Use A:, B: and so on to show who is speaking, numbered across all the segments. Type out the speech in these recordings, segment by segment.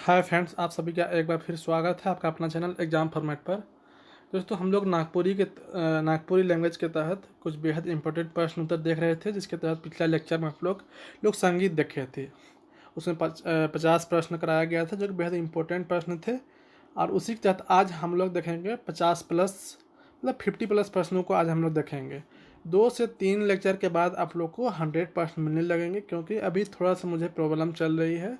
A: Hi friends, आप सभी का एक बार फिर स्वागत है आपका अपना चैनल एग्जाम फॉर्मेट पर। दोस्तों, हम लोग नागपुरी लैंग्वेज के तहत कुछ बेहद इंपॉर्टेंट प्रश्न उत्तर देख रहे थे, जिसके तहत पिछला लेक्चर में आप लोग संगीत देखे थे। उसमें 50 प्रश्न कराया गया था जो कि बेहद इंपॉर्टेंट प्रश्न थे। और उसी के तहत आज हम लोग देखेंगे 50 प्लस मतलब 50 प्लस प्रश्नों को आज हम लोग देखेंगे। 2 से 3 लेक्चर के बाद आप लोग को 100 प्रश्न मिलने लगेंगे, क्योंकि अभी थोड़ा सा मुझे प्रॉब्लम चल रही है,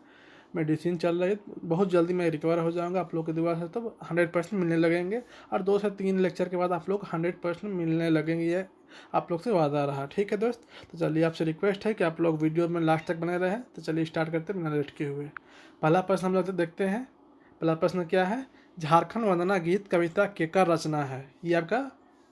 A: मेडिसिन चल रही है। बहुत जल्दी मैं रिकवर हो जाऊंगा आप लोग के दुआ से, तब 100% मिलने लगेंगे। और 2 से 3 लेक्चर के बाद आप लोग 100% मिलने लगेंगे, ये आप लोग से वादा रहा। ठीक है दोस्त, तो चलिए आपसे रिक्वेस्ट है कि आप लोग वीडियो में लास्ट तक बने रहें। तो चलिए स्टार्ट करते हैं बिना लेट किए हुए। पहला प्रश्न हम लोग देखते हैं। पहला प्रश्न क्या है? झारखंड वंदना गीत कविता केकर रचना है? ये आपका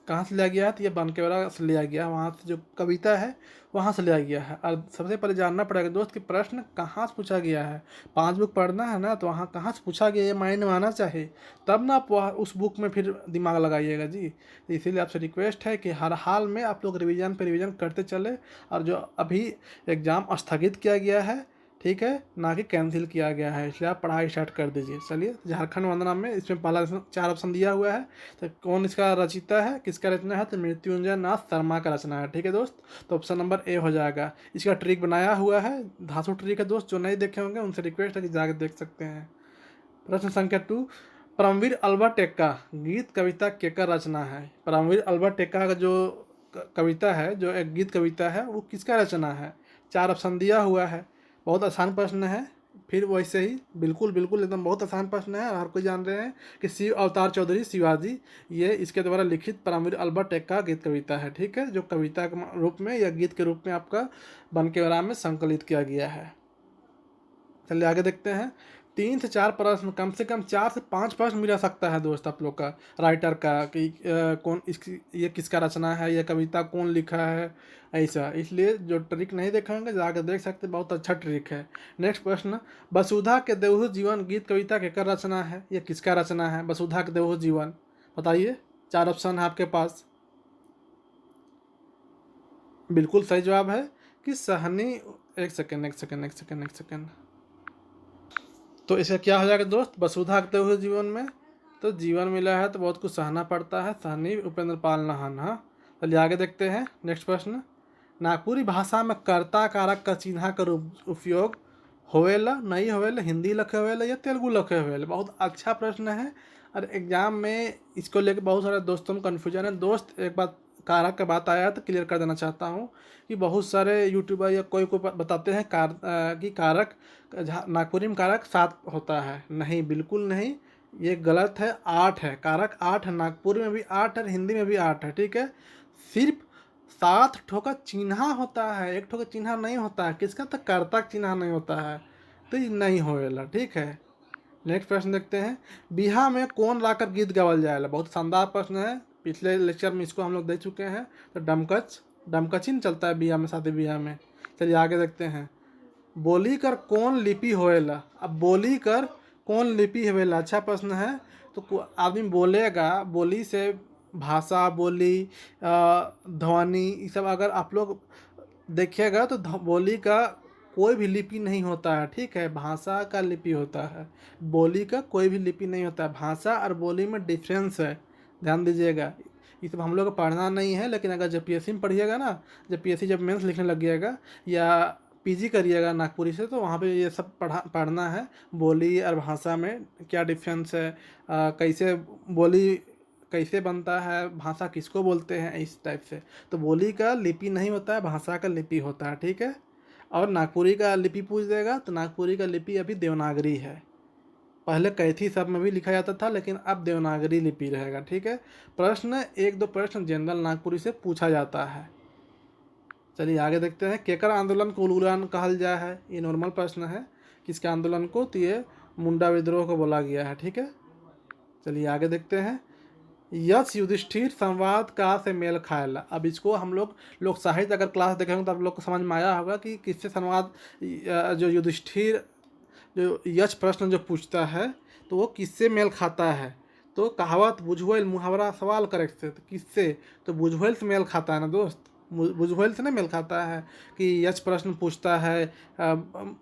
A: कहाँ से लिया गया है? तो ये बानकेवरा से लिया गया है, वहाँ से जो कविता है वहाँ से लिया गया है। और सबसे पहले जानना पड़ेगा दोस्त कि प्रश्न कहाँ से पूछा गया है। 5 बुक पढ़ना है ना, तो वहाँ कहाँ से पूछा गया ये माइंड में आना चाहिए, तब ना आप वह उस बुक में फिर दिमाग लगाइएगा जी। तो इसीलिए आपसे रिक्वेस्ट है कि हर हाल में आप लोग रिवीजन पे रिवीजन करते चले। और जो अभी एग्ज़ाम स्थगित किया गया है, ठीक है, ना कि कैंसिल किया गया है, इसलिए आप पढ़ाई स्टार्ट कर दीजिए। चलिए, झारखंड वंदना में इसमें पहला 4 ऑप्शन दिया हुआ है। तो कौन इसका रचिता है, किसका रचना है? तो मृत्युंजय नाथ शर्मा का रचना है। ठीक है दोस्त, तो ऑप्शन नंबर ए हो जाएगा। इसका ट्रिक बनाया हुआ है, धांसू ट्रिक है दोस्त। जो नहीं देखे होंगे उनसे रिक्वेस्ट है कि जाकर देख सकते हैं। प्रश्न संख्या 2, परमवीर अल्बर्ट टेक्का गीत कविता केकर रचना है? परमवीर अल्बर्ट टेक्का का जो कविता है, जो एक गीत कविता है, वो किसका रचना है? 4 ऑप्शन दिया हुआ है। बहुत आसान प्रश्न है, फिर वैसे ही बिल्कुल बिल्कुल एकदम बहुत आसान प्रश्न है। हर कोई जान रहे हैं कि शिव अवतार चौधरी शिवाजी, ये इसके द्वारा लिखित परमवीर अल्बर्ट टेक्का गीत कविता है। ठीक है, जो कविता के रूप में या गीत के रूप में आपका बनकेवरा में संकलित किया गया है। चलिए आगे देखते हैं। 3 से 4 प्रश्न, कम से कम 4 से 5 प्रश्न मिल सकता है दोस्त आप लोग का राइटर का, कि कौन इसकी ये किसका रचना है, ये कविता कौन लिखा है, ऐसा। इसलिए जो ट्रिक नहीं देखेंगे जाकर देख सकते, बहुत अच्छा ट्रिक है। नेक्स्ट प्रश्न, वसुधा के देवहू जीवन गीत कविता केकर रचना है? ये किसका रचना है वसुधा के देवहू जीवन? बताइए, 4 ऑप्शन है आपके पास। बिल्कुल सही जवाब है कि सहनी। एक सेकेंड एक सेकेंड एक सेकेंड एक सेकेंड। तो इसका क्या हो जाएगा दोस्त? वसुधा के हुए जीवन में, तो जीवन मिला है तो बहुत कुछ सहना पड़ता है। सहनी उपेंद्र पाल नाहन। हाँ, चलिए आगे देखते हैं। नेक्स्ट प्रश्न, नागपुरी भाषा में कर्ता कारक का चिन्ह का उपयोग होवेला नहीं होवेला? हिंदी लखे होवेला या तेलुगु लखे होवेला? बहुत अच्छा प्रश्न है, और एग्जाम में इसको लेकर बहुत सारे दोस्तों में कन्फ्यूजन है। दोस्त, एक बात कारक का बात आया तो क्लियर कर देना चाहता हूँ कि बहुत सारे यूट्यूबर या कोई कोई बताते हैं कि कारक नागपुरी में कारक 7 होता है। नहीं, बिल्कुल नहीं, ये गलत है। 8 है, कारक 8 है। नागपुरी में भी 8 है, हिंदी में भी 8 है। ठीक है, सिर्फ 7 ठो का चिन्ह होता है, 1 ठो का चिन्ह नहीं होता है। किसका? तो कर्ता का चिन्ह नहीं होता है, तो ये नहीं होएला। ठीक है, नेक्स्ट प्रश्न देखते हैं। बिहा में कौन लाकर गीत गावल जाएला? बहुत शानदार प्रश्न है, पिछले लेक्चर में इसको हम लोग दे चुके हैं। तो डमकचिन चलता है बिहा में, शादी बिहा में। चलिए आगे देखते हैं। बोली कर कौन लिपि होएला? अब बोली कर कौन लिपि होएला, अच्छा प्रश्न है। तो आदमी बोलेगा, बोली से भाषा, बोली, ध्वनि, ये सब अगर आप लोग देखिएगा तो बोली का कोई भी लिपि नहीं होता है। ठीक है, भाषा का लिपि होता है, बोली का कोई भी लिपि नहीं होता है। भाषा और बोली में डिफरेंस है, ध्यान दीजिएगा। ये सब हम लोग को पढ़ना नहीं है, लेकिन अगर जब पीएससी में पढ़िएगा ना, जब पीएससी जब मेंस लिखने लगिएगा या पीजी करिएगा नागपुरी से, तो वहाँ पे ये सब पढ़ना है। बोली और भाषा में क्या डिफरेंस है, कैसे बोली कैसे बनता है, भाषा किसको बोलते हैं, इस टाइप से। तो बोली का लिपि नहीं होता है, भाषा का लिपि होता है। ठीक है, और नागपुरी का लिपि पूछ देगा तो नागपुरी का लिपि अभी देवनागरी है। पहले कैथी सब में भी लिखा जाता था, लेकिन अब देवनागरी लिपि रहेगा। ठीक है, प्रश्न 1-2 प्रश्न जनरल नागपुरी से पूछा जाता है। चलिए आगे देखते हैं। केकर आंदोलन को उलगुलान कहल जाए है? ये नॉर्मल प्रश्न है, किसके आंदोलन को? तो ये मुंडा विद्रोह को बोला गया है। ठीक है, चलिए आगे देखते हैं। यश युधिष्ठिर संवाद का से मेल खाएला? अब इसको हम लोग साहित्य अगर क्लास देखेंगे तो आप लोग को समझ में आया होगा कि किससे संवाद, जो युधिष्ठिर जो यश प्रश्न जो पूछता है तो वो किससे मेल खाता है? तो कहावत बुझवेल मुहावरा सवाल करे से, तो किससे? तो बुझवेल से मेल खाता है ना दोस्त। बुझवेल से ना मेल खाता है कि यच प्रश्न पूछता है,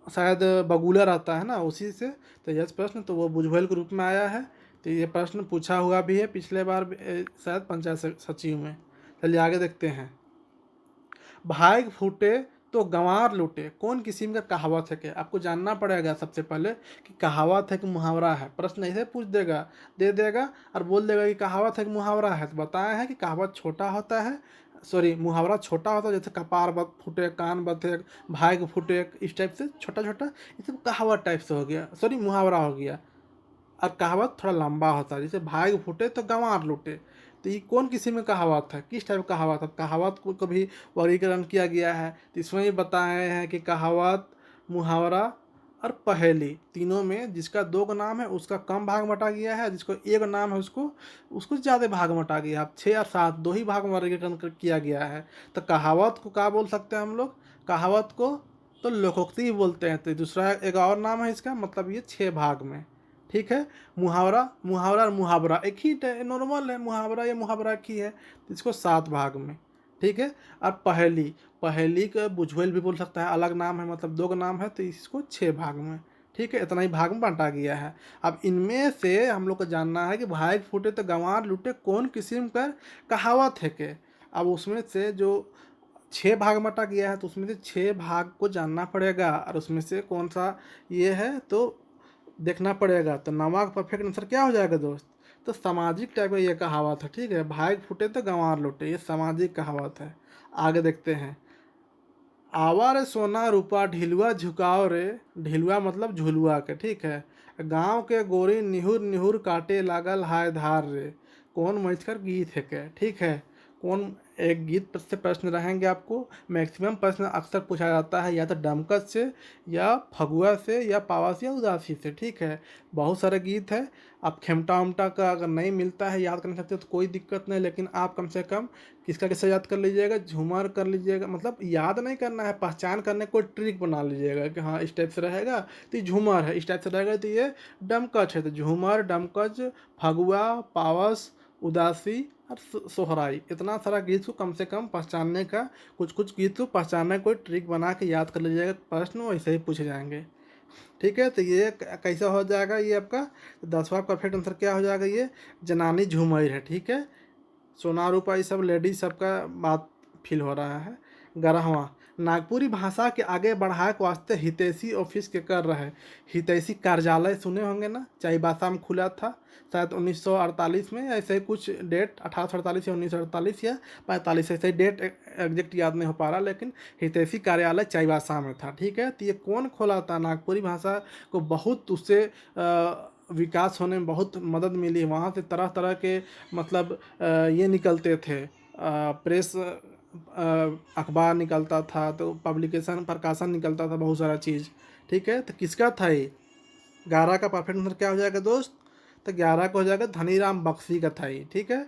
A: शायद बगुला रहता है ना उसी से, तो यच प्रश्न तो वो बुझवेल के रूप में आया है। तो ये प्रश्न पूछा हुआ भी है पिछले बार शायद पंचायत सचिव में। चलिए आगे देखते हैं। भाग फूटे तो गंवार लूटे, कौन किस्म का कहावत है क्या? आपको जानना पड़ेगा सबसे पहले कि कहावत है कि मुहावरा है। प्रश्न ऐसे पूछ देगा, दे देगा और बोल देगा कि कहावत है कि मुहावरा है। तो बताया है कि कहावत छोटा होता है, सॉरी मुहावरा छोटा होता है, जैसे कपार फूटे, कान बथे, भाग फूटे, इस टाइप से छोटा छोटा, ये सब कहावत टाइप से हो गया, सॉरी मुहावरा हो गया। और कहावत थोड़ा लंबा होता है, जैसे भाग फूटे तो गंवार लूटे। तो ये कौन किसी में कहावत है, किस टाइप कहावत है? कहावत को कभी वर्गीकरण किया गया है तो इसमें ही बताए हैं कि कहावत, मुहावरा और पहेली तीनों में जिसका दो का नाम है उसका कम भाग बटा गया है, जिसको एक नाम है उसको उसको ज़्यादा भाग बटा गया है। अब 6 और 7 दो ही भाग में वर्गीकरण किया गया है। तो कहावत को क्या बोल सकते हैं हम लोग? कहावत को तो लोकोक्ति भी बोलते हैं। तो दूसरा एक और नाम है इसका, मतलब ये 6 भाग में, ठीक है। मुहावरा, मुहावरा और मुहावरा एक ही नॉर्मल है, मुहावरा या मुहावरा की है, तो इसको 7 भाग में, ठीक है। और पहेली, पहेली का बुझवेल भी बोल सकता है, अलग नाम है, मतलब दो का नाम है, तो इसको 6 भाग में, ठीक है। इतना ही भाग में बांटा गया है। अब इनमें से हम लोग को जानना है कि भाग फूटे तो गंवार लूटे कौन किस्म का कहावत है के। अब उसमें से जो 6 भाग में बांटा गया है तो उसमें से 6 भाग को जानना पड़ेगा, और उसमें से कौन सा ये है तो देखना पड़ेगा। तो नवा का परफेक्ट आंसर क्या हो जाएगा दोस्त? तो सामाजिक टाइप का ये कहावत है, ठीक है। भाग फूटे तो गंवार लूटे, ये सामाजिक कहावत है। आगे देखते हैं। आवा रे सोना रूपा ढिलुआ झुकाओ रे, ढिलुआ मतलब झुलुआ के, ठीक है। गांव के गोरी निहुर निहुर काटे लागल हाय धार रे, कौन मैथकर गीत है के, ठीक है। कौन एक गीत से प्रश्न रहेंगे आपको। मैक्सिमम प्रश्न अक्सर पूछा जाता है या तो डमकत से या फगुआ से या पावा से या उदासी से, ठीक है। बहुत सारे गीत है। आप खेमटा उमटा का अगर नहीं मिलता है, याद कर सकते हो तो कोई दिक्कत नहीं, लेकिन आप कम से कम किसका किसका याद कर लीजिएगा, झूमर कर लीजिएगा। मतलब याद नहीं करना है, पहचान करने कोई ट्रिक बना लीजिएगा कि हाँ इस टाइप से रहेगा तो ये झूमर है, इस टाइप से रहेगा तो ये डमकच है। तो झूमर, डमकच, फगुआ, पावस, उदासी और सोहराई, इतना सारा गीत को कम से कम पहचानने का, कुछ कुछ गीत को पहचानने का कोई ट्रिक बना के याद कर लीजिएगा, प्रश्न वैसे ही पूछे जाएंगे, ठीक है। तो ये कैसा हो जाएगा ये आपका? 10वां परफेक्ट आंसर क्या हो जाएगा? ये जनानी झूमर है, ठीक है। सोना रूपा ये सब लेडीज सबका बात फील हो रहा है। 11वां, नागपुरी भाषा के आगे बढ़ाए के वास्ते हितैषी ऑफिस के कर रहे। हितैषी कार्यालय सुने होंगे ना, चाईबासा में खुला था शायद 1948 में, ऐसे ही कुछ डेट 1848 या 1948 या 45, ऐसे ही डेट एग्जैक्ट याद नहीं हो पा रहा, लेकिन हितैषी कार्यालय चाईबासा में था, ठीक है। तो ये कौन खोला था? नागपुरी भाषा को बहुत उससे विकास होने में बहुत मदद मिली। वहाँ से तरह तरह के मतलब ये निकलते थे, प्रेस, अखबार निकलता था, तो पब्लिकेशन प्रकाशन निकलता था, बहुत सारा चीज़, ठीक है। तो किसका था ये? 11 का परफेक्ट आंसर क्या हो जाएगा दोस्त? तो 11 का हो जाएगा धनीराम बख्शी का था ये, ठीक है।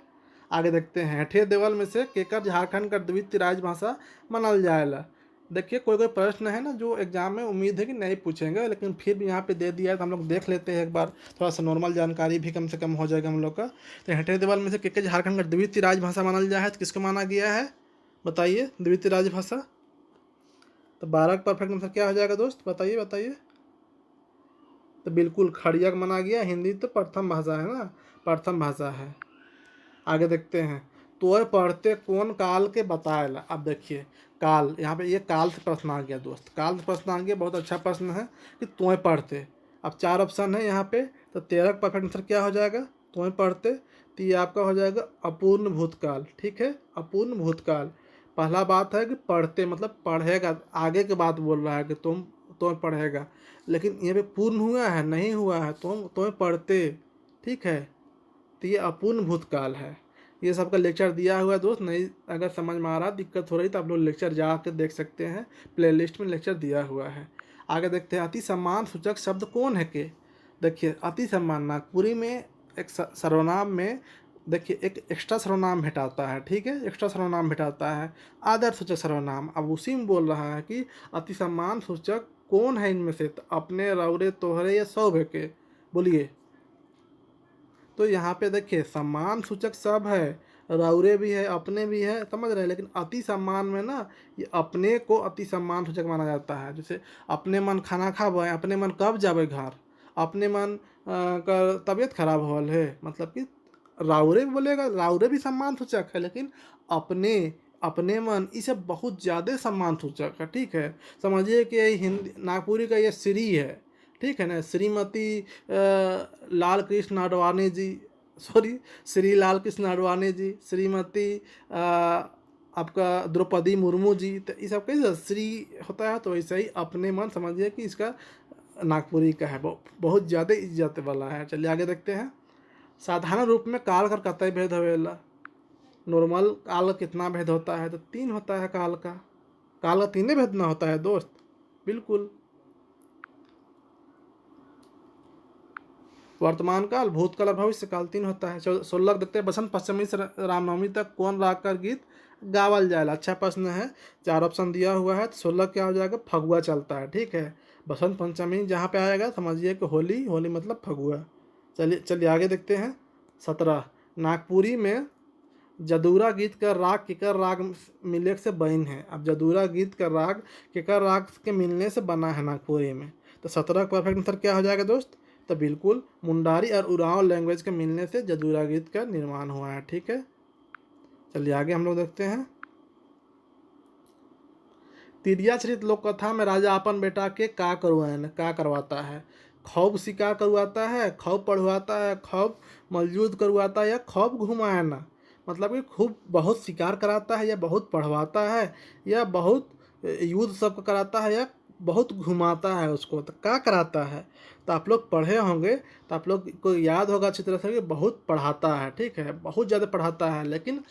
A: आगे देखते हैं। हेठे देवल में से केकर झारखंड का द्वितीय राजभाषा मानल जाएला। देखिए कोई कोई प्रश्न है ना जो एग्जाम में उम्मीद है कि नहीं पूछेंगे, लेकिन फिर भी यहाँ पे दे दिया है तो हम लोग देख लेते हैं एक बार, थोड़ा सा नॉर्मल जानकारी भी कम से कम हो जाएगा हम लोग का। तो हेठे देवल में से केकर झारखंड का द्वितीय राजभाषा मानल जाए है, तो किसको माना गया है बताइए द्वितीय राजभाषा? तो 12 का परफेक्ट आंसर क्या हो जाएगा दोस्त? बताइए बताइए। तो बिल्कुल खड़िया का माना गया। हिंदी तो प्रथम भाषा है ना, प्रथम भाषा है। आगे देखते हैं। तोय पढ़ते कौन काल के बताएला। अब देखिए काल, यहाँ पे ये काल से प्रश्न आ गया दोस्त, काल से प्रश्न आ गया, बहुत अच्छा प्रश्न है कि तोय पढ़ते। अब 4 ऑप्शन है यहाँ पे, तो 13 का परफेक्ट आंसर क्या हो जाएगा? तोय पढ़ते। तो ये आपका हो जाएगा अपूर्ण भूतकाल, ठीक है, अपूर्ण भूतकाल। पहला बात है कि पढ़ते मतलब पढ़ेगा, आगे के बात बोल रहा है कि तुम पढ़ेगा, लेकिन ये पे पूर्ण हुआ है नहीं हुआ है, तुम्हें पढ़ते, ठीक है। तो ये अपूर्ण भूतकाल है। ये सबका लेक्चर दिया हुआ है दोस्त, नहीं अगर समझ में आ रहा दिक्कत हो रही तो आप लोग लेक्चर जाकर देख सकते हैं, प्लेलिस्ट में लेक्चर दिया हुआ है। आगे देखते हैं। अति सम्मान सूचक शब्द कौन है के? देखिए अति सम्मान नागपुरी में एक सर्वनाम में, देखिए एक एक्स्ट्रा सर्वनाम भेटाता है, ठीक है, एक्स्ट्रा सर्वनाम भेटाता है, आदर सूचक सर्वनाम। अब उसी में बोल रहा है कि अति सम्मान सूचक कौन है इनमें से? तो अपने, रौरे, तोहरे या सौभे के, बोलिए। तो यहाँ पे देखिए सम्मान सूचक सब है, रौरे भी है, अपने भी है, समझ रहे हैं। लेकिन अति सम्मान में ना ये अपने को अति सम्मान सूचक माना जाता है। जैसे अपने मन खाना खाबे, अपने मन कब जाबे घर, अपने मन का तबीयत खराब होल है, मतलब कि राउरे बोलेगा, राउरे भी सम्मान सूचक है, लेकिन अपने अपने मन इसे बहुत ज़्यादा सम्मान सूचक है। ठीक है, समझिए कि हिंदी नागपुरी का ये श्री है, ठीक है ना। श्रीमती लाल कृष्ण आडवाणी जी, सॉरी, श्री लाल कृष्ण आडवाणी जी, श्रीमती आपका द्रौपदी मुर्मू जी, तो ये सब कैसे श्री होता है। तो वैसे ही अपने मन समझिए कि इसका नागपुरी का है, बहुत ज़्यादा इज्जत वाला है। चलिए आगे देखते हैं। साधारण रूप में काल कर कतई भेद होवेला। नॉर्मल काल कितना भेद होता है, तो 3 होता है काल का। काल का 3 भेद ना होता है दोस्त, बिल्कुल। वर्तमान काल, भूतकाल और भविष्य काल 3 होता है। 16 देखते हैं। बसंत पंचमी से रामनवमी तक कौन राग कर गीत गावल जाएगा। अच्छा प्रश्न है, 4 ऑप्शन दिया हुआ है। तो 16 क्या हो जाएगा, फगुआ चलता है। ठीक है, बसंत पंचमी जहाँ पे आएगा समझिए कि होली, होली मतलब फगुआ। चलिए आगे देखते हैं। 17 नागपुरी में जदूरा गीत का राग केकर राग मिले से बन है। अब जदूरा गीत का राग केकर राग के मिलने से बना है नागपुरी में। तो 17 का परफेक्ट आंसर क्या हो जाएगा दोस्त, तो बिल्कुल मुंडारी और उरांव लैंग्वेज के मिलने से जदूरा गीत का निर्माण हुआ है। ठीक है, चलिए आगे हम लोग देखते हैं। तिरिया चरित लोक कथा में राजा अपन बेटा के का करवाता है। खौब शिकार करवाता है, खौब पढ़वाता है, खौब मौजूद करवाता है, या खौब घुमाना। मतलब कि खूब बहुत शिकार कराता है, या बहुत पढ़वाता है, या बहुत युद्ध सब कराता है, या बहुत घुमाता है उसको। तो क्या कराता है, तो आप लोग पढ़े होंगे तो आप लोग को याद होगा अच्छी तरह से कि बहुत पढ़ाता है। ठीक है, बहुत ज़्यादा पढ़ाता है, लेकिन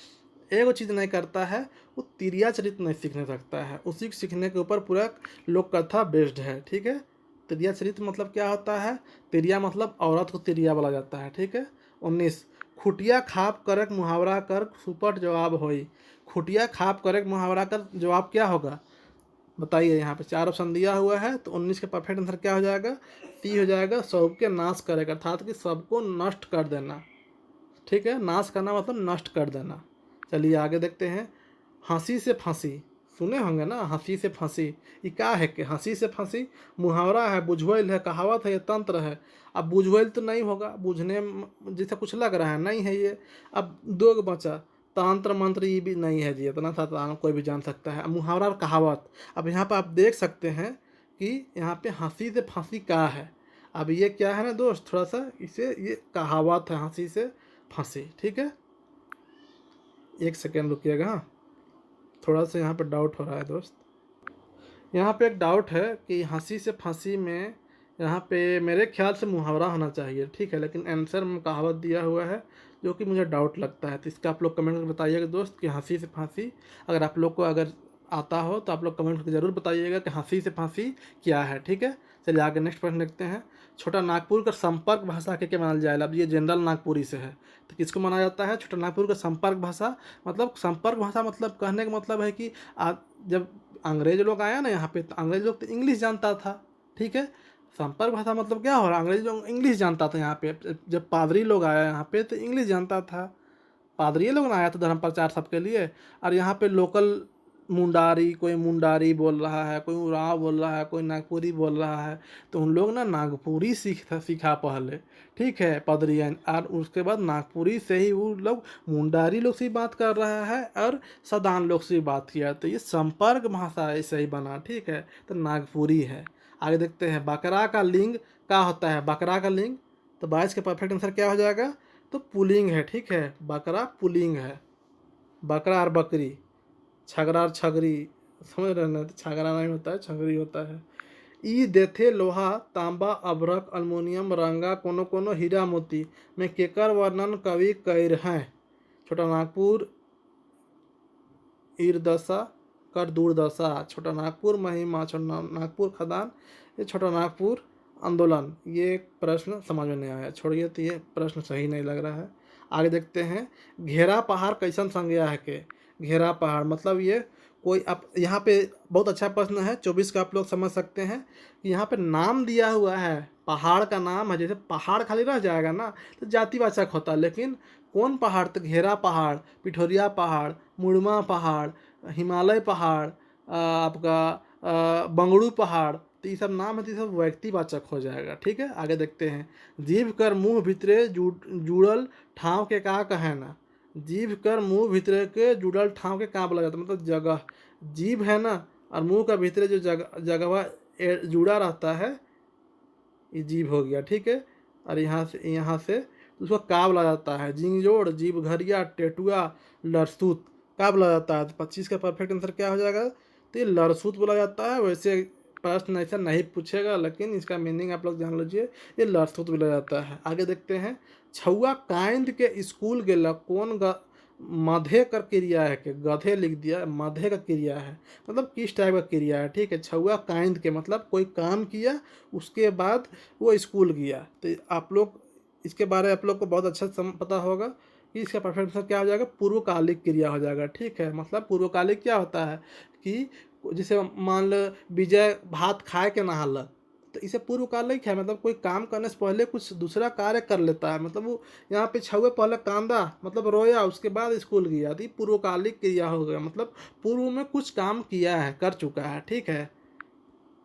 A: एगो चीज़ नहीं करता है, वो तिरिया चरित्र नहीं सीखने सकता है। उसी सीखने के ऊपर पूरा लोक कथा बेस्ड है। ठीक है, तिरिया चरित्र मतलब क्या होता है, तिरिया मतलब औरत को तिरिया बोला जाता है। ठीक है। 19 खुटिया खाप करक मुहावरा कर सुपट जवाब होई। खुटिया खाप करक मुहावरा कर जवाब क्या होगा, बताइए। यहाँ पे 4 ऑप्शन दिया हुआ है, तो 19 का परफेक्ट आंसर क्या हो जाएगा, सी हो जाएगा। सबके नाश करेगा, अर्थात कि सबको नष्ट कर देना। ठीक है, नाश करना मतलब नष्ट कर देना। चलिए आगे देखते हैं। हंसी से फांसी, सुने होंगे ना, हंसी से फांसी। ये क्या है कि हंसी से फांसी मुहावरा है, बुझवैल है, कहावत है, ये तंत्र है। अब बुझवैल तो नहीं होगा, बुझने जैसा कुछ लग रहा है, नहीं है ये। अब 2 बचा, तंत्र मंत्र ये भी नहीं है जी, इतना सा कोई भी जान सकता है। मुहावरा और कहावत, अब यहाँ पर आप देख सकते हैं कि यहाँ पे हंसी से फांसी क्या है। अब ये क्या है ना दोस्त, थोड़ा सा इसे, ये कहावत है हंसी से फांसी। ठीक है, 1 सेकेंड रुकिएगा। हाँ, थोड़ा सा यहाँ पे डाउट हो रहा है दोस्त। यहाँ पे एक डाउट है कि हंसी से फांसी में यहाँ पे मेरे ख्याल से मुहावरा होना चाहिए। ठीक है, लेकिन आंसर में कहावत दिया हुआ है, जो कि मुझे डाउट लगता है। तो इसका आप लोग कमेंट करके बताइएगा दोस्त कि हंसी से फांसी, अगर आप लोग को अगर आता हो तो आप लोग कमेंट करके ज़रूर बताइएगा कि हंसी से फांसी क्या है। ठीक है, चलिए आगे नेक्स्ट प्रश्न देखते हैं। छोटा नागपुर का संपर्क भाषा के मानल जाएगा। अब ये जनरल नागपुरी से है, तो किसको माना जाता है, छोटा नागपुर का संपर्क भाषा। मतलब संपर्क भाषा मतलब कहने का मतलब है कि जब अंग्रेज लोग आया ना यहाँ पे, तो अंग्रेज लोग तो इंग्लिश जानता था। ठीक है, संपर्क भाषा मतलब क्या हो रहा है, अंग्रेज लोग इंग्लिश जानता था यहाँ पे। जब पादरी लोग आया यहाँ पे तो इंग्लिश जानता था, पादरी लोग ना आया था धर्म प्रचार सबके लिए। और यहाँ पे लोकल मुंडारी, कोई मुंडारी बोल रहा है, कोई उराव बोल रहा है, कोई नागपुरी बोल रहा है, तो उन लोग ना नागपुरी सीखा पहले। ठीक है, पदरियन, और उसके बाद नागपुरी से ही वो लोग मुंडारी लोग से बात कर रहा है और सदान लोग से बात किया, तो ये संपर्क भाषा ऐसे ही बना। ठीक है, तो नागपुरी है। आगे देखते हैं। बकरा का लिंग क्या होता है, बकरा का लिंग, तो 22 का परफेक्ट आंसर क्या हो जाएगा, तो पुलिंग है। ठीक है, बकरा पुलिंग है, बकरा और बकरी, छगरा और छगरी, समझ रहे ना, तो छगरा नहीं होता है, छगरी होता है। ई देथे लोहा तांबा अभ्रक अल्मुनियम रंगा कोनो कोनो हीरा मोती में केकर वर्णन कवि कैर हैं। छोटा नागपुर ईरदशा कर दूरदशा, छोटा नागपुर महिमा, छोटा नागपुर खदान, ये छोटा नागपुर आंदोलन। ये प्रश्न समझ में नहीं आया, छोड़िए, तो ये प्रश्न सही नहीं लग रहा है। आगे देखते हैं। घेरा पहाड़ कैसन संज्ञा है के, घेरा पहाड़ मतलब ये कोई, आप यहाँ पे बहुत अच्छा प्रश्न है, 24 का आप लोग समझ सकते हैं कि यहाँ पे नाम दिया हुआ है पहाड़ का नाम है, जैसे पहाड़ खाली रह जाएगा ना तो जातिवाचक होता है, लेकिन कौन पहाड़, तो घेरा पहाड़, पिठोरिया पहाड़, मुड़मा पहाड़, हिमालय पहाड़, आपका बंगड़ू पहाड़, तो ये सब नाम है तो ये सब व्यक्तिवाचक हो जाएगा। ठीक है, आगे देखते हैं। जीभ कर मुंह भितरे जुड़ल ठाव के का कहे ना। जीभ कर मुंह भितरे के जुड़ल ठाव के का बोला जाता है, मतलब जगह। जीभ है ना और मुंह का भीतरे जो जगह जुड़ा रहता है, ये जीभ हो गया। ठीक है, और यहाँ से उसको का बोला जाता है, जिंगजोड़, जीभ घरिया, टेटुआ, लरसूत का बोला जाता है। तो 25 का परफेक्ट आंसर क्या हो जाएगा, तो ये लरसूत बोला जाता है। वैसे प्रश्न ऐसा नहीं पूछेगा, लेकिन इसका मीनिंग आप लोग जान लीजिए, ये लरसूत बोला जाता है। आगे देखते हैं। छुआ काइंद के स्कूल गेला कौन मधे कर क्रिया है, के गधे लिख दिया, मधे का क्रिया है, मतलब किस टाइप का क्रिया है। ठीक है, छुआ काइंद के मतलब कोई काम किया उसके बाद वो स्कूल गया। तो आप लोग इसके बारे में आप लोग को बहुत अच्छा पता होगा कि इसका परफेक्ट आंसर क्या हो जाएगा, पूर्वकालिक क्रिया हो जाएगा। ठीक है, मतलब पूर्वकालिक क्या होता है कि जैसे मान लो विजय भात खाए के नहालक, तो इसे पूर्वकालिक है, मतलब कोई काम करने से पहले कुछ दूसरा कार्य कर लेता है। मतलब वो यहाँ पे छुए पहले कांदा मतलब रोया, उसके बाद स्कूल गया, तो ये पूर्वकालिक क्रिया हो गया, मतलब पूर्व में कुछ काम किया है, कर चुका है। ठीक है,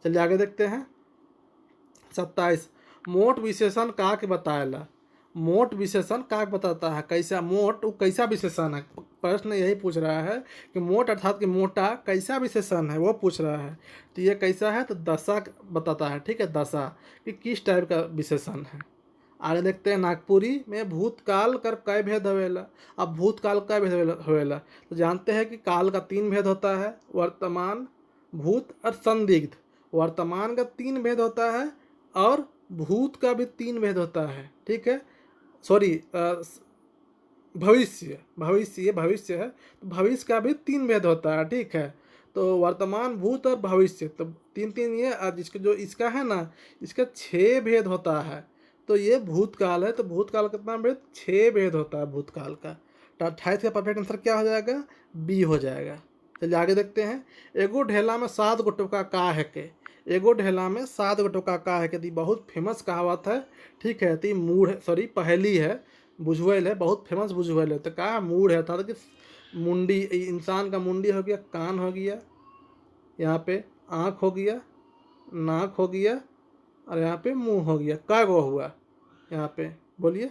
A: चलिए आगे देखते हैं। 27 मोट विशेषण का के बताएला। मोट विशेषण का बताता है, कैसा मोट वो कैसा विशेषण है, प्रश्न यही पूछ रहा है कि मोट अर्थात कि मोटा कैसा विशेषण है वो पूछ रहा है। तो ये कैसा है, तो दशा बताता है। ठीक है, दशा कि किस टाइप का विशेषण है। आगे देखते हैं। नागपुरी में भूतकाल कर कई भेद होवेला। अब भूतकाल कई भेद होवेला, तो जानते हैं कि काल का 3 भेद होता है, वर्तमान, भूत और संदिग्ध। वर्तमान का 3 भेद होता है और भूत का भी 3 भेद होता है। ठीक है, सॉरी भविष्य भविष्य है, तो भविष्य का भी 3 भेद होता है। ठीक है, तो वर्तमान, भूत और भविष्य, तो 3 ये, और जिसका जो इसका है ना, इसका 6 भेद होता है। तो ये भूतकाल है, तो भूतकाल का कितना भेद, 6 भेद होता है भूतकाल का। तो 28 का परफेक्ट आंसर क्या हो जाएगा, बी हो जाएगा। चलिए आगे देखते हैं। एगो ढेला में 7 गो टोका का है के। एगो ढेला में 7 गो टोका का है के, दी बहुत फेमस कहावत है। ठीक है, ती मूढ़ सॉरी पहेली है, बुझवेल है, बहुत फेमस बुझवेल है। तो कहा मूढ़ है, था कि मुंडी, इंसान का मुंडी हो गया, कान हो गया, यहाँ पे आँख हो गया, नाक हो गया, और यहाँ पे मुंह हो गया। क्या गो हुआ यहाँ पे, बोलिए।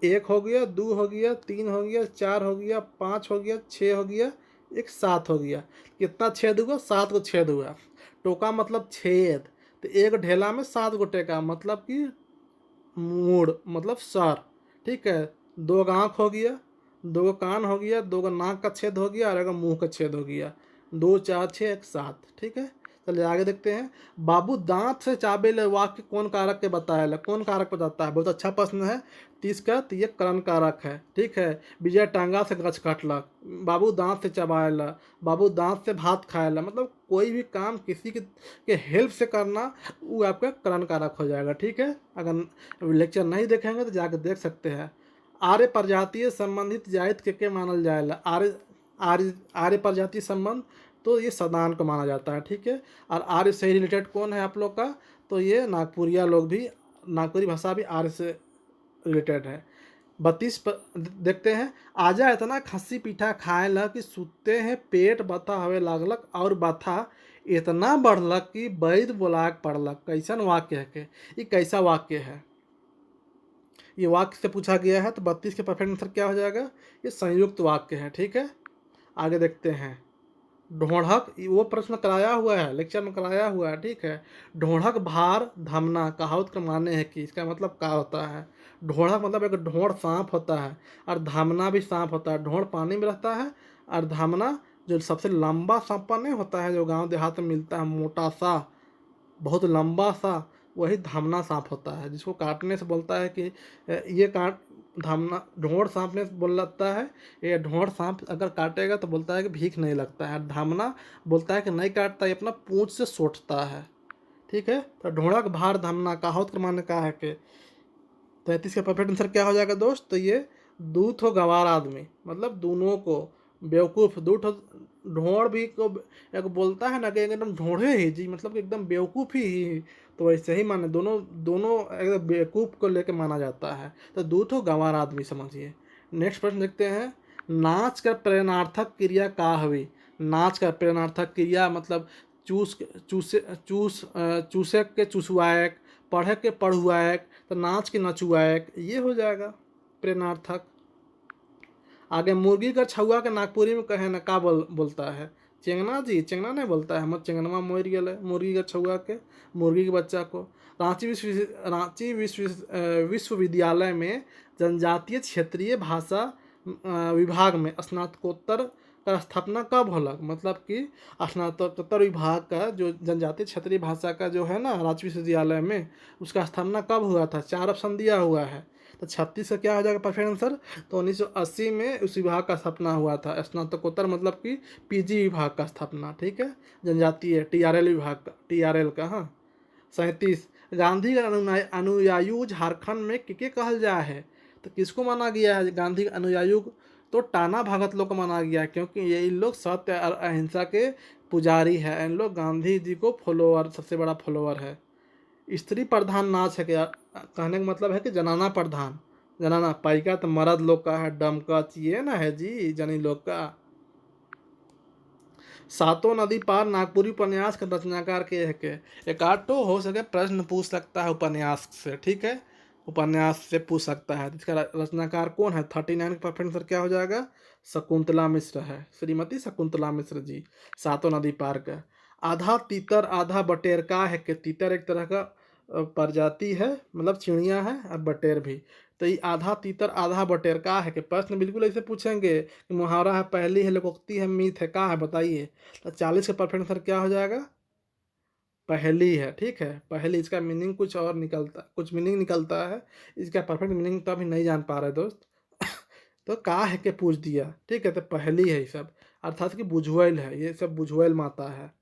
A: 1 हो गया, 2 हो गया, 3 हो गया, 4 हो गया, 5 हो गया, 6 हो गया, एक 7 हो गया। कितना छेद हुआ, 7 को छेद हुआ। टोका मतलब छेद, तो एक ढेला में 7 गो टेका मतलब कि मूड़ मतलब सर। ठीक है, 2 आँख हो गया, 2 कान हो गया, 2 नाक का छेद हो गया और 1 मुंह का छेद हो गया। 2 4 6 1 7। ठीक है, चलिए आगे देखते हैं। बाबू दांत से चाबेले वाक्य कौन कारक के बताएला, कौन कारक बताता है, बहुत अच्छा प्रश्न है। 30 का, तो ये करण कारक है। ठीक है, विजय टांगा से गछ काटलक, बाबू दांत से चबाएला, बाबू दांत से भात खाएला, मतलब कोई भी काम किसी के हेल्प से करना, वो आपका करण कारक हो जाएगा। ठीक है, अगर लेक्चर नहीं देखेंगे तो जाकर देख सकते हैं। आर्य प्रजातीय संबंधित जायत के मानल जाएला। आर्य आर्य आर्य प्रजातीय संबंध, तो ये सदान को माना जाता है। ठीक है, और आर्य से रिलेटेड कौन है आप लोग का, तो ये नागपुरिया लोग भी, नागपुरी भाषा भी आर्य से रिलेटेड है। 32 पर देखते हैं। आजा इतना खस्सी पीठा खाए ला कि सुते हैं पेट बता हवे लागलक, और बता इतना बढ़लक कि वैद बोलाक पड़लक। कैसन वाक्य है के, ये कैसा वाक्य है, ये वाक्य से पूछा गया है। तो 32 के परफेक्ट आंसर क्या हो जाएगा, ये संयुक्त वाक्य है। ठीक है, आगे देखते हैं। ढोढ़क, वो प्रश्न कराया हुआ है, लेक्चर में कराया हुआ है। ठीक है, ढोढ़क भार धमना कहावत का माने है कि इसका मतलब क्या होता है। ढोढ़क मतलब एक ढोढ़ सांप होता है, और धामना भी सांप होता है। ढोढ़ पानी में रहता है, और धामना जो सबसे लंबा सांपा नहीं होता है, जो गांव देहात में मिलता है, मोटा सा, बहुत लंबा सा, वही धामना सांप होता है, जिसको काटने से बोलता है कि ये काट, धामना ढोढ़ सांप ने बोलता है, ये ढोढ़ सांप अगर काटेगा तो बोलता है कि भीख नहीं लगता है। धामना बोलता है कि नहीं काटता, ये अपना पूंछ से सोटता है। ठीक है, तो ढोढ़क भार धामना कहावत क्रमाने का है कि 33 का परफेक्ट आंसर क्या हो जाएगा दोस्त, तो ये दूध हो गवार आदमी, मतलब दोनों को बेवकूफ़, दो ठो ढोंड़ भी को एक बोलता है ना कि एकदम ढोंढ़े ही जी, मतलब कि एकदम बेवकूफ़ ही, तो वैसे ही माने दोनों दोनों एकदम बेवकूफ़ को लेके माना जाता है। तो दो ठो गँवार आदमी समझिए। नेक्स्ट प्रश्न देखते हैं, नाच का प्रेरणार्थक क्रिया का हवे? नाच का प्रेरणार्थक क्रिया मतलब चूसे के चुसवाएक, पढ़े के पढ़ुआएक, तो नाच के नचुआएक, ये हो जाएगा प्रेरणार्थक। आगे मुर्गी का छुआ के नागपुरी में कहे ना का बोलता है? चेंगना जी, चेंगना नहीं बोलता है, मत चेंगनवा मोर गए मुर्गी का छुआ के, मुर्गी के बच्चा को। रांची विश्वविद्यालय में जनजातीय क्षेत्रीय भाषा विभाग में स्नातकोत्तर का स्थापना कब होला? मतलब कि स्नातकोत्तर विभाग का जो जनजातीय क्षेत्रीय भाषा का जो है ना रांची विश्वविद्यालय में, उसका स्थापना कब हुआ था? 4 ऑप्शन दिया हुआ है, तो 36 का क्या हो जाएगा परफेक्ट आंसर? तो 1980 में उस विभाग का स्थापना हुआ था। स्नातकोत्तर मतलब कि पीजी विभाग का स्थापना, ठीक है, जनजातीय टीआरएल विभाग का, टीआरएल का। हाँ। 37, गांधी का अनुयायी झारखंड में किके कहल जा है? तो किसको माना गया है गांधी का अनुयायी? तो टाना भगत लोग को माना गया है, क्योंकि ये इन लोग सत्य और अहिंसा के पुजारी है। इन लोग गांधी जी को फॉलोअर, सबसे बड़ा फॉलोअर है। स्त्री प्रधान नाच है क्या? कहने का मतलब है कि जनाना प्रधान, जनाना पाइका तो मर्द लोग का है, डमकच ये ना है जी जनी लोग का। सातों नदी पार नागपुरी उपन्यास का रचनाकार के है के? एक आध तो हो सके प्रश्न पूछ सकता है उपन्यास से, ठीक है, उपन्यास से पूछ सकता है। इसका रचनाकार कौन है? 39 का परफेक्ट आंसर क्या हो जाएगा? शकुंतला मिश्र है, श्रीमती शकुंतला मिश्र जी। सातों नदी पार का। आधा तीतर आधा बटेर का है? कि तीतर एक तरह का प्रजाति है, मतलब चिड़िया है, और बटेर भी। तो ये आधा तीतर आधा बटेर का है? कि प्रश्न बिल्कुल ऐसे पूछेंगे कि मुहावरा है, पहली है, लोकोक्ति है, मीथ है, का है, बताइए। तो 40 का परफेक्ट आंसर क्या हो जाएगा? पहेली है, ठीक है, पहेली। इसका मीनिंग कुछ और निकलता, कुछ मीनिंग निकलता है, इसका परफेक्ट मीनिंग तो अभी नहीं जान पा रहे दोस्त। तो का है के पूछ दिया, ठीक है, तो पहेली है ये सब, अर्थात कि बुझवैल है, ये सब बुझवैल माता है।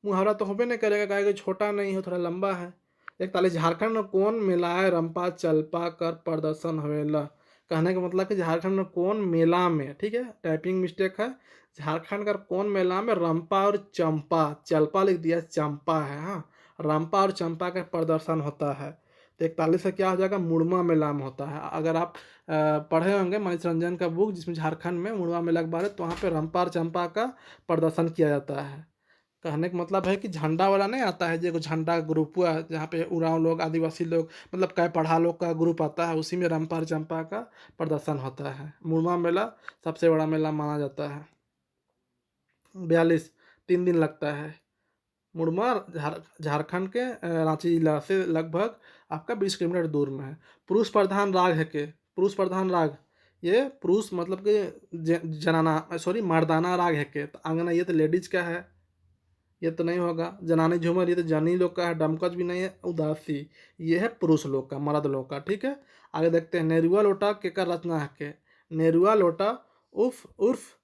A: मुहावरा तो होबे नहीं करेगा, कहेगा छोटा नहीं है, थोड़ा लंबा है। 41, झारखंड में कौन मेलाए रंपा चलपा कर प्रदर्शन होवेला? कहने का मतलब कि झारखंड में कौन मेला में, ठीक है, टाइपिंग मिस्टेक है, झारखंड का कौन मेला में रंपा और चंपा, चलपा लिख दिया, चंपा है, हाँ, रंपा और चंपा का प्रदर्शन होता है। तो 41 से क्या हो जाएगा? मुड़मा मेला में होता है। अगर आप पढ़े होंगे मनीष रंजन का बुक जिसमें झारखंड में मुड़मा मेला के बारे, तो वहाँ पे रंपा और चंपा का प्रदर्शन किया जाता है। कहने का मतलब है कि झंडा वाला नहीं आता है, जो झंडा ग्रुप हुआ जहाँ पे उरांव लोग, आदिवासी लोग, मतलब कै पढ़ा लोग का ग्रुप आता है, उसी में रंपार चंपा का प्रदर्शन होता है। मुड़मा मेला सबसे बड़ा मेला माना जाता है। 42, 3 दिन लगता है। मुड़मा झारखंड के रांची जिला से लगभग आपका 20 किलोमीटर दूर में है। पुरुष प्रधान राग है के? पुरुष प्रधान राग, ये पुरुष मतलब कि जनाना, सॉरी, मर्दाना राग है के? तो अंगना, ये तो लेडीज का है, ये तो नहीं होगा। जनानी झूमर, ये तो जनी लोग का है। डमकच भी नहीं है। उदासी, ये है पुरुष लोग का, मर्द लोग का, ठीक है। आगे देखते हैं, नेरुआ लोटा केकर रचना है के? नेरुआ लोटा उर्फ उर्फ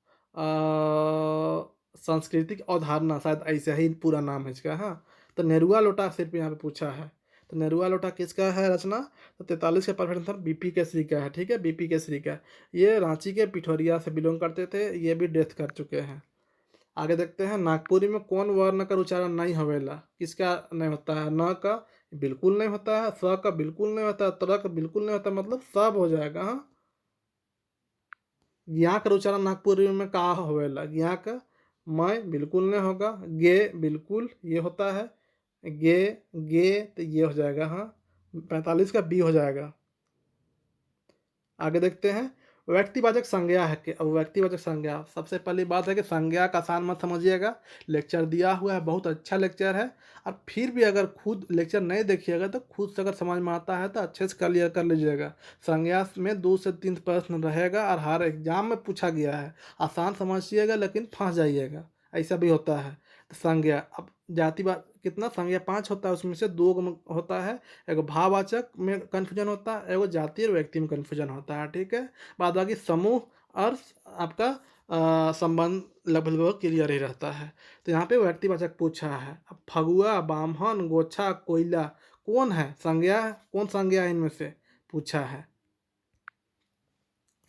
A: सांस्कृतिक अवधारणा, शायद ऐसा ही पूरा नाम है इसका। हाँ, तो नेरुआ लोटा सिर्फ यहाँ पे पूछा है। तो नेरुआ लोटा किसका है रचना? तो 43 का परफेक्ट आंसर बीपी केसरी का है, ठीक है, बीपी केसरी का। ये रांची के पिठोरिया से बिलोंग करते थे, ये भी डेथ कर चुके हैं। आगे देखते हैं, नागपुरी में कौन वर्ण का उच्चारण नहीं होवेला? किसका नहीं होता है? न का बिल्कुल नहीं होता है, स का बिल्कुल नहीं होता है, तर का बिल्कुल नहीं होता, मतलब सब हो जाएगा। हाँ, ज्ञा का उच्चारण नागपुरी में का होवेला? ज्ञा का मैं बिल्कुल नहीं होगा। गे बिल्कुल ये होता है, गे गे तो ये हो जाएगा। हाँ, 45 का बी हो जाएगा। आगे देखते हैं, व्यक्तिवाचक संज्ञा है कि? अब व्यक्तिवाचक संज्ञा, सबसे पहली बात है कि संज्ञा का आसान मत समझिएगा, लेक्चर दिया हुआ है, बहुत अच्छा लेक्चर है। और फिर भी अगर खुद लेक्चर नहीं देखिएगा तो खुद से अगर समझ में आता है तो अच्छे से क्लियर कर लीजिएगा। संज्ञा में 2 से 3 प्रश्न रहेगा और हर एग्जाम में पूछा गया है। आसान समझिएगा लेकिन फंस जाइएगा, ऐसा भी होता है। तो संज्ञा, अब जातिवाद कितना संज्ञा 5 होता है, उसमें से 2 होता है। एगो भाववाचक में कन्फ्यूजन होता है, एगो जाति और व्यक्ति में कन्फ्यूजन होता है, ठीक है। बाद बाकी समूह और आपका संबंध लगभग क्लियर ही रहता है। तो यहाँ पे व्यक्तिवाचक पूछा है। अब फगुआ, बामहन, गोछा, कोयला कौन है? संज्ञा, कौन संज्ञा है इनमें से? पूछा है।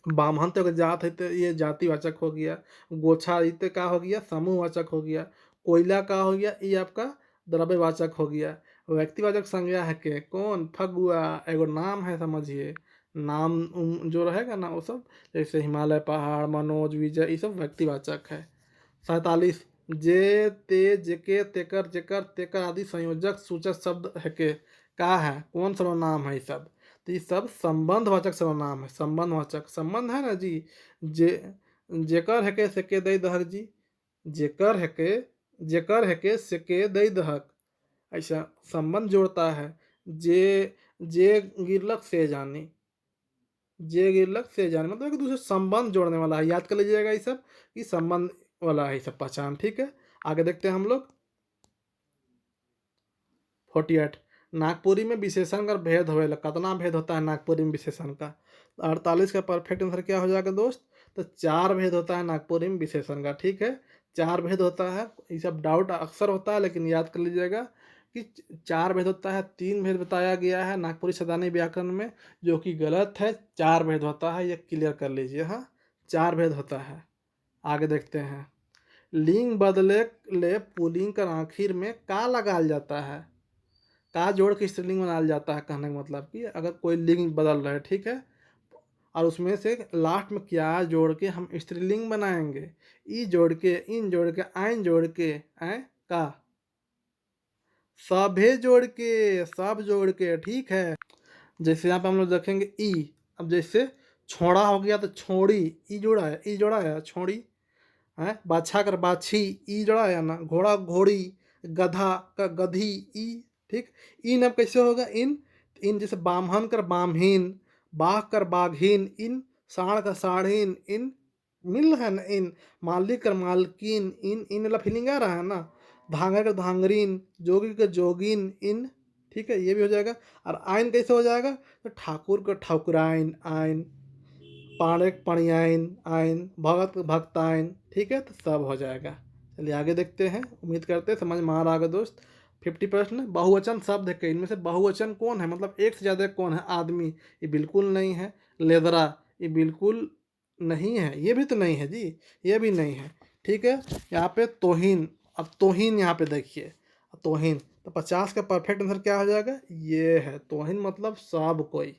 A: बामहन तो अगर जात है तो ये जातिवाचक हो गया। गोछा ये तो का हो गया, समूहवाचक हो गया। कोयला का हो गया, ये आपका द्रव्यवाचक हो गया। व्यक्तिवाचक संज्ञा है के कौन, फगुआ एगो नाम है समझिए। नाम जो रहेगा ना वो सब, जैसे हिमालय, पहाड़, मनोज, विजय, ये सब व्यक्तिवाचक है। 47 जे, ते, जेके, तेकर, जेकर, तेकर आदि संयोजक सूचक शब्द है के का है, कौन सर्वनाम है ये सब। तो ये सब संबंधवाचक सर्वनाम है। संबंधवाचक संबंध है ना जी। जे, जेकर है के सेके दई दहक जी। जेकर है के सेके दई दहक, ऐसा संबंध जोड़ता है। जे, जे गिरलक से जानी, जे गिरलक से जानी, मतलब एक दूसरे से संबंध जोड़ने वाला है। याद कर लीजिएगा ये सब, कि संबंध वाला है ये सब पहचान। ठीक है, आगे देखते हैं हम लोग। 48 नागपुरी में विशेषण का भेद होएला, कितना भेद होता है नागपुरी में विशेषण का। 48 का परफेक्ट आंसर क्या हो जाएगा दोस्त, तो 4 भेद होता है नागपुरी में विशेषण का। ठीक है, 4 भेद होता है। ये सब डाउट अक्सर होता है, लेकिन याद कर लीजिएगा कि 4 भेद होता है। 3 भेद बताया गया है नागपुरी शब्दावली व्याकरण में, जो कि गलत है। 4 भेद होता है, ये क्लियर कर लीजिए। हाँ, 4 भेद होता है। आगे देखते हैं। लिंग बदले ले पुल्लिंग कर आखिर में का लगाल जाता है। का जोड़ के स्त्रीलिंग बनाया जाता है, कहने का मतलब कि अगर कोई लिंग बदल रहा है, ठीक है, और उसमें से लास्ट में क्या जोड़ के हम स्त्रीलिंग बनाएंगे। ई जोड़ के, इन जोड़ के, आइन जोड़ के, का, सभे जोड़ के, सब जोड़ के। ठीक है, जैसे यहाँ पे हम लोग देखेंगे ई। अब जैसे छोड़ा हो गया तो छोड़ी, ई जोड़ा है, ई जोड़ा है, छोड़ी है। बाछा कर बाछी, ई जोड़ा है ना। घोड़ा घोड़ी, गधा का गधी, ई। ठीक, इन अब कैसे होगा, इन, इन जैसे बामहन कर बामहीन, बाघ कर बाघहीन, इन साढ़ का साढ़ीन, इन मिल है ना। इन मालिक कर मालकिन, इन वाला फीलिंग आ रहा है ना। धांगर का धांगरीन, जोगी का जोगिन, इन। ठीक है, ये भी हो जाएगा। और आइन कैसे हो जाएगा, तो ठाकुर का ठाकुराइन, आइन, पाणे पणियाइन, आइन, भगत भक्ताइन। ठीक है, तो सब हो जाएगा। चलिए आगे देखते हैं। उम्मीद करते हैं समझ में आ रहा होगा दोस्त। 50 प्रश्न। बहुवचन शब्द है कि इनमें से बहुवचन कौन है, मतलब एक से ज़्यादा कौन है। आदमी, ये बिल्कुल नहीं है। लेदरा, ये बिल्कुल नहीं है। ये भी तो नहीं है जी, ये भी नहीं है। ठीक है, यहाँ पे तोहिन। अब तोहिन यहाँ पे देखिए, तोहिन, तो 50 का परफेक्ट आंसर क्या हो जाएगा, ये है तोहिन, मतलब सब कोई।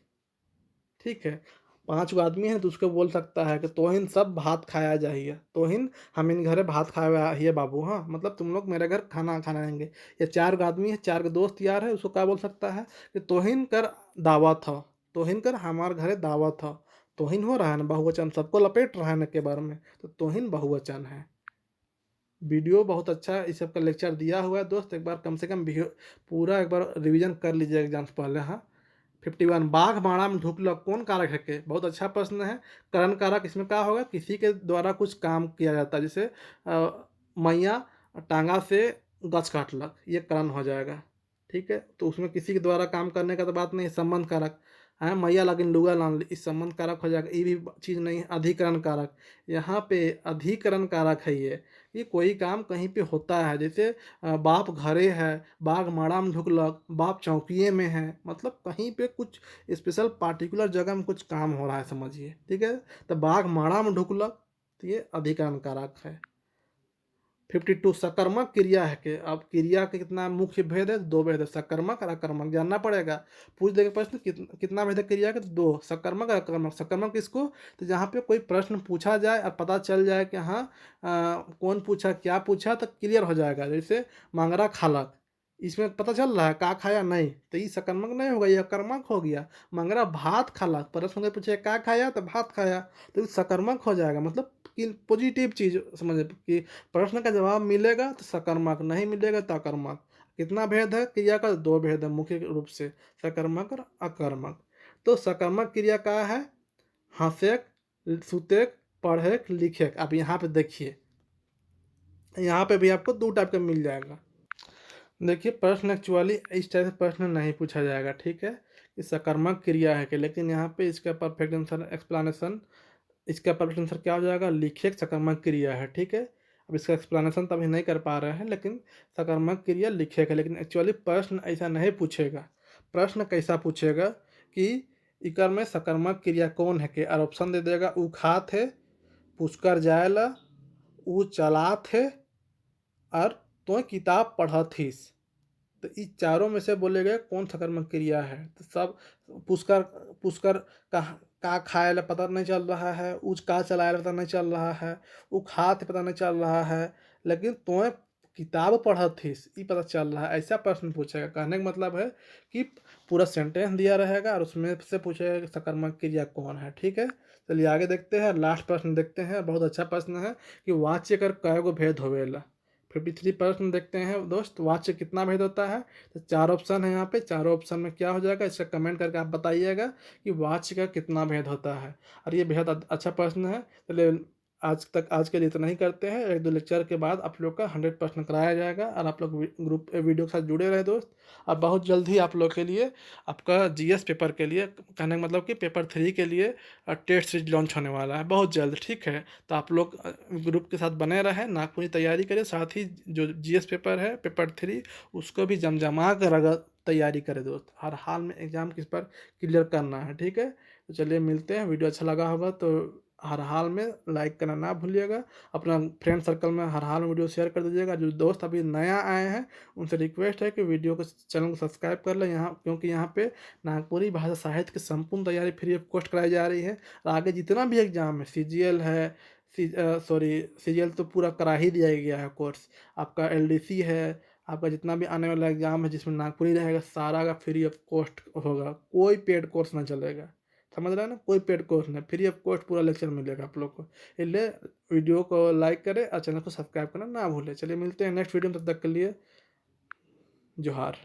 A: ठीक है, 5 गो आदमी है तो उसको बोल सकता है कि तोहिन सब भात खाया जाइए। तोहिन हम इन घरे भात खाया हिए बाबू, हाँ, मतलब तुम लोग मेरे घर खाना खाना आएंगे। या 4 गो आदमी है, 4 के दोस्त यार है, उसको क्या बोल सकता है कि तोहिन कर दावत हो, तोहिन कर हमारे घरे दावत हो। तोहिन हो रहा है ना बहुवचन, सबको लपेट रहा है ना के बारे में, तो तोहिन बहुवचन है। वीडियो बहुत अच्छा इस सब का लेक्चर दिया हुआ है दोस्त, एक बार कम से कम पूरा एक बार रिवीजन कर लीजिए एग्जाम से पहले। हाँ, 51 बाघ बाड़ा में ढुकलक कौन कारक है के, बहुत अच्छा प्रश्न है। करण कारक इसमें क्या होगा, किसी के द्वारा कुछ काम किया जाता है, जैसे मैया टांगा से गछ काटलक, ये करण हो जाएगा। ठीक है, तो उसमें किसी के द्वारा काम करने का तो बात नहीं, संबंध कारक है। मैया लगिन लुगा लान ली, इस संबंध कारक हो जाएगा। ये भी चीज़ नहीं है। अधिकरण कारक, यहाँ पे अधिकरण कारक है ये कोई काम कहीं पे होता है, जैसे बाप घरे है, बाघ माड़ा में ढुकलक, बाप चौकिए में है, मतलब कहीं पे कुछ स्पेशल पार्टिकुलर जगह में कुछ काम हो रहा है, समझिए। ठीक है, तो बाघ माड़ा में ढुकलक, तो ये अधिकरण कारक है। 52 सकर्मक क्रिया है कि अब क्रिया के कितना मुख्य भेद है, 2 भेद है, सकर्मक और अकर्मक, जानना पड़ेगा। पूछ देगा प्रश्न कितना भेद है क्रिया के, 2, सकर्मक और अकर्मक। सकर्मक किसको, तो जहाँ पे कोई प्रश्न पूछा जाए और पता चल जाए कि हाँ कौन पूछा, क्या पूछा, तो क्लियर हो जाएगा। जैसे मांगरा खालक, इसमें पता चल रहा है का खाया, नहीं, तो ये सकर्मक नहीं होगा, ये अकर्मक हो गया। मंगरा भात खालक, प्रश्न में पूछे का खाया, तो भात खाया, तो ये सकर्मक हो जाएगा। मतलब कि पॉजिटिव चीज़ समझे कि प्रश्न का जवाब मिलेगा तो सकर्मक, नहीं मिलेगा तो अकर्मक। कितना भेद है क्रिया का, 2 भेद है मुख्य रूप से, सकर्मक और अकर्मक। तो सकर्मक क्रिया का है हंसेक, सुतेक, पढ़ेक, लिखेक। अब यहाँ पे देखिए, यहाँ पे भी आपको 2 टाइप का मिल जाएगा। देखिए, प्रश्न एक्चुअली इस टाइप से प्रश्न नहीं पूछा जाएगा। ठीक है, ये सकर्मक क्रिया है कि, लेकिन यहाँ पे इसका परफेक्ट आंसर एक्सप्लेनेशन, इसका परफेक्ट आंसर क्या हो जाएगा, लिखे सकर्मक क्रिया है। ठीक है, अब इसका एक्सप्लेनेशन तो अभी नहीं कर पा रहे हैं, लेकिन सकर्मक क्रिया लिखे है। लेकिन एक्चुअली प्रश्न ऐसा नहीं पूछेगा। प्रश्न कैसा पूछेगा कि इकर में सकर्मक क्रिया कौन है के? और ऑप्शन दे देगा ऊ खात है, पुष्कर जायला, ऊ चलात है और तो किताब पढ़थिस। तो इ चारों में से बोले गए कौन सकर्मक क्रिया है? तो सब पुष्कर पुष्कर का खाए ला पता नहीं चल रहा है, उज का चलाए ला पता नहीं चल रहा है, उ खात पता नहीं चल रहा है, लेकिन तोय किताब पढ़थिस ई पता चल रहा है। ऐसा प्रश्न पूछेगा। कहने का मतलब है कि पूरा सेंटेंस दिया रहेगा और उसमें से पूछेगा कि सकर्मक क्रिया कौन है। ठीक है, चलिए आगे देखते हैं। लास्ट प्रश्न देखते हैं, बहुत अच्छा प्रश्न है कि वाच्य कर कय गो भेद होवेला। 53 प्रश्न देखते हैं दोस्त, वाच्य कितना भेद होता है? तो 4 ऑप्शन है यहाँ पे, चारों ऑप्शन में क्या हो जाएगा इसका कमेंट करके आप बताइएगा कि वाच्य का कितना भेद होता है। और ये बेहद अच्छा प्रश्न है। चलिए आज के लिए इतना ही करते हैं। 1-2 लेक्चर के बाद आप लोग का 100% कराया जाएगा और आप लोग ग्रुप वीडियो के साथ जुड़े रहे दोस्त। और बहुत जल्द ही आप लोग के लिए आपका जीएस पेपर के लिए, कहने का मतलब कि पेपर 3 के लिए टेस्ट सीरीज लॉन्च होने वाला है बहुत जल्द। ठीक है, तो आप लोग ग्रुप के साथ बने रहें, नागपुरी तैयारी करें, साथ ही जो जीएस पेपर है पेपर 3 उसको भी जमजमा कर अगर तैयारी करें दोस्त। हर हाल में एग्ज़ाम किस पर क्लियर करना है। ठीक है, तो चलिए मिलते हैं। वीडियो अच्छा लगा होगा तो हर हाल में लाइक करना ना भूलिएगा। अपना फ्रेंड सर्कल में हर हाल में वीडियो शेयर कर दीजिएगा। जो दोस्त अभी नया आए हैं उनसे रिक्वेस्ट है कि वीडियो को चैनल को सब्सक्राइब कर लें यहाँ, क्योंकि यहाँ पे नागपुरी भाषा साहित्य की संपूर्ण तैयारी फ्री ऑफ कॉस्ट कराई जा रही है। और आगे जितना भी एग्जाम है, सीजीएल है, सीजीएल तो पूरा करा ही दिया गया है कोर्स, आपका एलडीसी है, आपका जितना भी आने वाला एग्जाम है जिसमें नागपुरी रहेगा सारा का फ्री ऑफ कॉस्ट होगा। कोई पेड कोर्स ना चलेगा, समझ रहे हैं ना? कोई पेड कोर्स नहीं, फ्री ऑफ कॉस्ट पूरा लेक्चर मिलेगा आप लोग को। इसलिए वीडियो को लाइक करें और चैनल को सब्सक्राइब करना ना भूलें। चलिए मिलते हैं नेक्स्ट वीडियो में, तब तक के लिए जोहार।